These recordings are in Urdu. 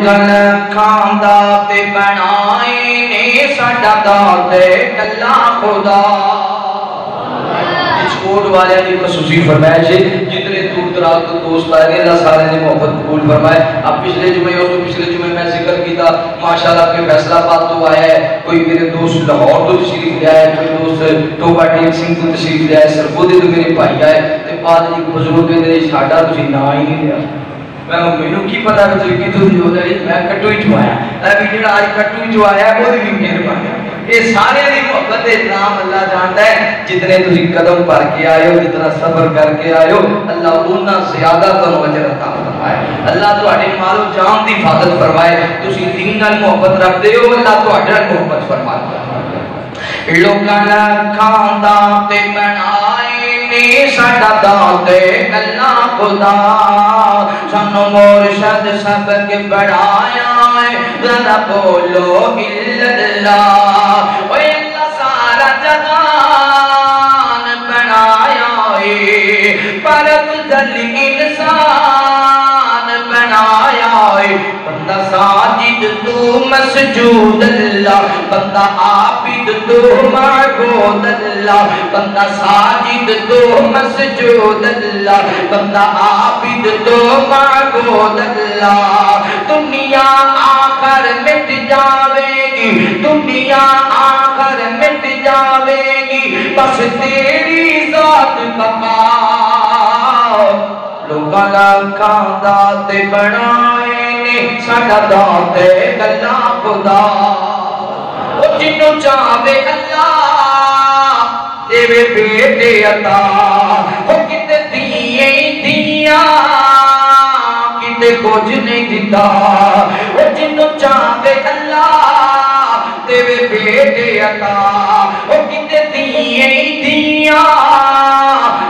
لوگن کھاندا تے بنائے نے ساڈا داد کلا خدا کوٹ والے نے خصوصی فرمایا جتنے دور دراز کے دوست آئے اللہ سارے نے محبت قبول فرمائے. اب پچھلے جمعے اور پچھلے جمعے میں ذکر کیتا ماشاءاللہ کہ فیصلہ آباد تو آیا ہے, کوئی میرے دوست لاہور تو تشریف لے آئے, کوئی دوست ٹوبا ٹیم سنگھ تو تشریف لے آئے, سرگودے تو میرے بھائی آئے تے بعد ایک بزرگ نے ساڈا تسی نا ہی نہیں لیا. مینوں کی پتا کہ تسی کتھوں دی ہو جائے, میں کٹو ہی جو آیا ابھی جڑا اج کٹو جو آیا وہ بھی مہربانی. یہ سارے دی محبت نام اللہ جانتا ہے. جتنے تسی قدم پر کے آئے ہو, جتنا صبر کر کے آئے ہو, اللہ اتنا زیادہ تنو اجر عطا فرمائے. اللہ تہاڈے مال و جان دی حفاظت فرمائے. تسی دین نال محبت رکھدے ہو, اللہ تہاڈے نال محبت فرمائے. لوکاں کھاندا تے بنائے نے ساڈا داد کلا خدا, سانو مرشد سبق بڑھایا ہے ذرا بولو الا اللہ. اوے اللہ سارا جہان بنایا ہے پر افضل انسان بنایا ہے. بندہ ساجد تو مسجود اللہ, بندہ عابد تو معبود اللہ, بندہ ساجد تو مسجود اللہ, بندہ عابد تو معبود اللہ. دنیا آخر مٹ جاوے گی, دنیا آخر مٹ جاوے گی, بس تیری ذات بقا. لوگاں کھاندا تے بنائے نے ساڈا داد کلا خدا. او جنوں چاہے اللہ دیوے بیٹے عطا, او کتے دیے دیاں کتے کچھ نہیں دیتا. او جنوں چاہے اللہ دیوے بیٹے عطا, او کتے دیے دیاں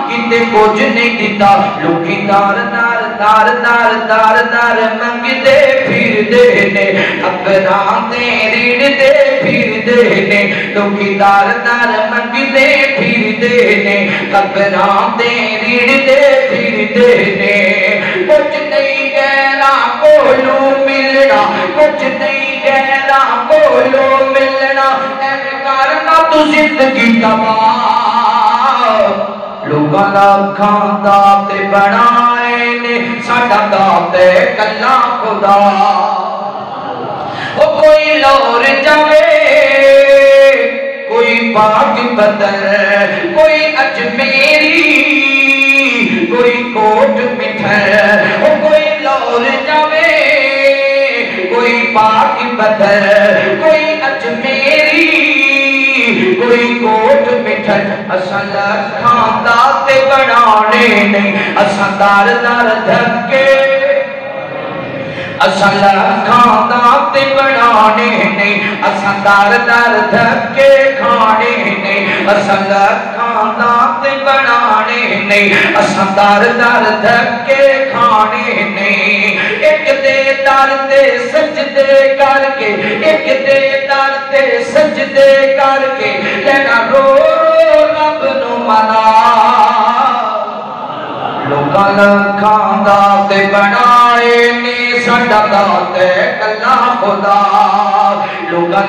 کتے کچھ نہیں دیتا. لوکی دار دار دار دار دار دار منگدے پھر دے نے, ٹکراں دے ریڑھ دے پھر دے نے. لوکی دار دار منگدے پھر دے نے, ٹکراں دے ریڑھ دے پھر دے نے. کچھ نہیں غیراں کولوں ملنا, کچھ نہیں غیراں کولوں ملنا, ایویں کرنا تو زندگی تباہ. لوگاں کھاندا تے بنائے نے ساڈا داد کلا خدا. او کوئی لور جاوے کوئی پاک بدر, کوئی اجمیری کوئی کوٹ مٹھر. او کوئی لور جاوے کوئی پاک بدر, کوئی اجمیری کوئی کوٹ مٹھر. اساں کھاندا تے بنانے نہیں, اساں دار دار دھکے, اساں کھاندا تے بنانے نہیں, اساں دار دار دھکے کھانے نہیں. اساں کھاندا تے بنانے نہیں, اساں دار دار دھکے کھانے نہیں. ایک دے در تے سجدے کر کے, ایک دے در تے سجدے کر کے, لینا رو رب نو منا. لوگاں کھاندا تے بنائے نے ساڈا داد کلا خدا. لوگاں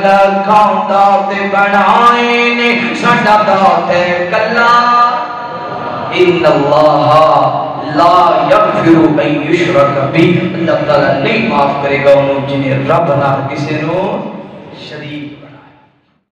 کھاندا تے بنائے نے ساڈا داد کلا. ان اللہ لا یغفر ان یشرک بہ, اللہ تعالیٰ نہیں معاف کرے گا انہوں جنہیں رب نہ کسی نو شریک